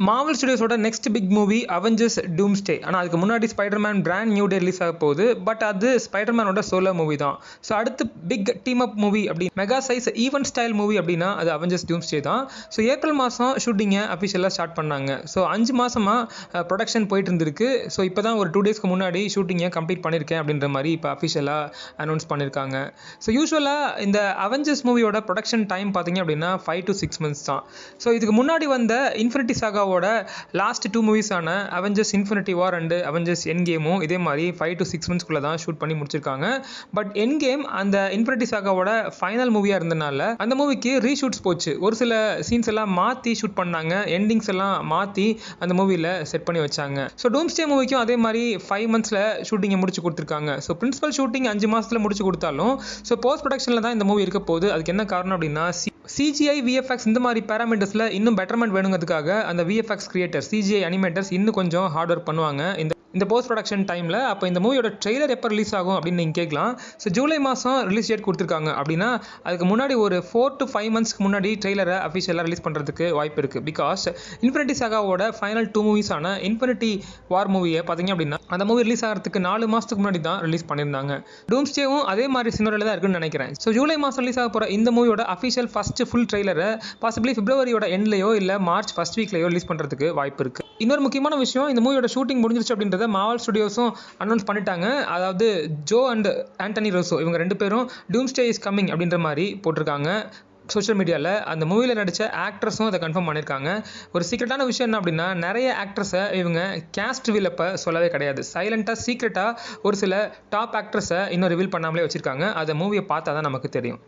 Marvel ஸ்டுடியோஸோட next big movie Avengers Doomsday. ஆனால் அதுக்கு முன்னாடி Spiderman brand new day release ஆக போகுது. பட் அது ஸ்பைடர்மேனோட சோலோ மூவி தான். ஸோ அடுத்து பிக் டீம் அப் மூவி அப்படி mega size event style movie அப்படின்னா அது அவெஞ்சர்ஸ் டூம்ஸ்டே தான். ஸோ ஏப்ரல் மாதம் ஷூட்டிங்கை அஃபிஷியலாக ஸ்டார்ட் பண்ணாங்க. ஸோ 5 மாதமாக ப்ரொடக்ஷன் போயிட்டு இருந்திருக்கு. ஸோ இப்போ தான் ஒரு 2 டேஸ்க்கு முன்னாடி ஷூட்டிங்கை கம்ப்ளீட் பண்ணியிருக்கேன் அப்படின்ற மாதிரி இப்போ அஃபிஷியலாக அனௌன்ஸ் பண்ணியிருக்காங்க. ஸோ யூஸ்வலாக இந்த அவெஞ்சர்ஸ் மூவியோட ப்ரொடக்ஷன் டைம் பார்த்தீங்க அப்படின்னா 5 to 6 months தான். ஸோ இதுக்கு முன்னாடி வந்த இன்ஃபினிட்டி சாகாவோட லாஸ்ட் 2 மூவிஸான Avengers Infinity War and Avengers எண்ட் கேமும் இதே மாதிரி 5 to 6 monthsக்குள்ள தான் ஷூட் பண்ணி முடிச்சிருக்காங்க. பட் எண்ட் கேம் அந்த இன்ஃபினிட்டி சாகாவோட ஃபைனல் மூவியாக இருந்தனால அந்த மூவிக்கு ரீஷூட்ஸ் போச்சு. ஒரு சில சீன்ஸ் எல்லாம் மாற்றி ஷூட் பண்ணாங்க, எண்டிங்ஸ் எல்லாம் மாற்றி அந்த மூவியில் செட் பண்ணி வச்சாங்க. ஸோ டூம்ஸ்டே மூவிக்கும் அதே மாதிரி 5 monthsல ஷூட்டிங்கை முடிச்சு கொடுத்துருக்காங்க. ஸோ பிரின்சிபல் ஷூட்டிங் 5 மாதத்தில் முடிச்சு கொடுத்தாலும் ஸோ போஸ்ட் ப்ரொடக்ஷனில் தான் இந்த மூவி இருக்க போகுது. அதுக்கு என்ன காரணம் அப்படின்னா சிஜிஐ விஎஃப்எக்ஸ் இந்த மாதிரி பேராமீட்டர்ஸில் இன்னும் பெட்டர்மெண்ட் வேணுங்கிறதுக்காக அந்த விஎஃப்எக்ஸ் கிரியேட்டர் சிஜிஐ அனிமேட்டர்ஸ் இன்னும் கொஞ்சம் ஹார்ட் ஒர்க் பண்ணுவாங்க இந்த போஸ்ட் ப்ரொடக்ஷன் டைமில். அப்போ இந்த மூவியோட ட்ரெய்லர் எப்போ ரிலீஸ் ஆகும் அப்படின்னு நீங்கள் கேட்கலாம். ஸோ ஜூலை மாதம் ரிலீஸ் டேட் கொடுத்துருக்காங்க. அப்படின்னா அதுக்கு முன்னாடி ஒரு 4 to 5 monthsக்கு முன்னாடி ட்ரெய்லரை அஃபிஷியலாக ரிலீஸ் பண்ணுறதுக்கு வாய்ப்பு இருக்குது. பிகாஸ் இன்ஃபினிட்டி சாகாவோட ஃபைனல் 2 மூவிஸான இன்ஃபினிட்டி வார் மூவியை பார்த்தீங்க அப்படின்னா அந்த மூவி ரிலீஸ் ஆகிறதுக்கு 4 மாதத்துக்கு முன்னாடி தான் ரிலீஸ் பண்ணியிருந்தாங்க. டூம்ஸ்டேவும் அதே மாதிரி சினோரில் தான் இருக்குன்னு நினைக்கிறேன். ஸோ ஜூலை மாதம் ரிலீஸ் ஆக போகிற இந்த மூவியோட அஃபிஷியல் ஃபர்ஸ்ட் ஃபுல் ட்ரெய்லரை பாசிபிளி பிப்ரவரியோட எண்ட்லையோ இல்லை மார்ச் ஃபர்ஸ்ட் வீக்லையோ ரிலீஸ் பண்ணுறதுக்கு வாய்ப்பு இருக்குது. இன்னொரு முக்கியமான விஷயம், இந்த மூவியோட ஷூட்டிங் முடிஞ்சிருச்சு அப்படின்றத மார்வல் ஸ்டுடியோஸும் அனௌன்ஸ் பண்ணிட்டாங்க. அதாவது ஜோ அண்ட் ஆண்டனி ரோசோ இவங்க 2 பேரும் டூம்ஸ்டே இஸ் கம்மிங் அப்படின்ற மாதிரி போட்டிருக்காங்க சோஷியல் மீடியாவில். அந்த மூவியில் நடித்த ஆக்ட்ரஸும் அதை கன்ஃபார்ம் பண்ணியிருக்காங்க. ஒரு சீக்ரெட்டான விஷயம் என்ன அப்படின்னா நிறைய ஆக்ட்ரஸை இவங்க கேஸ்ட் ரிவீல் அப்போ சொல்லவே கிடையாது. சைலண்ட்டாக சீக்ரெட்டாக ஒரு சில டாப் ஆக்ட்ரஸை இன்னும் ரிவீல் பண்ணாமலே வச்சுருக்காங்க. அதை மூவியை பார்த்தா தான் நமக்கு தெரியும்.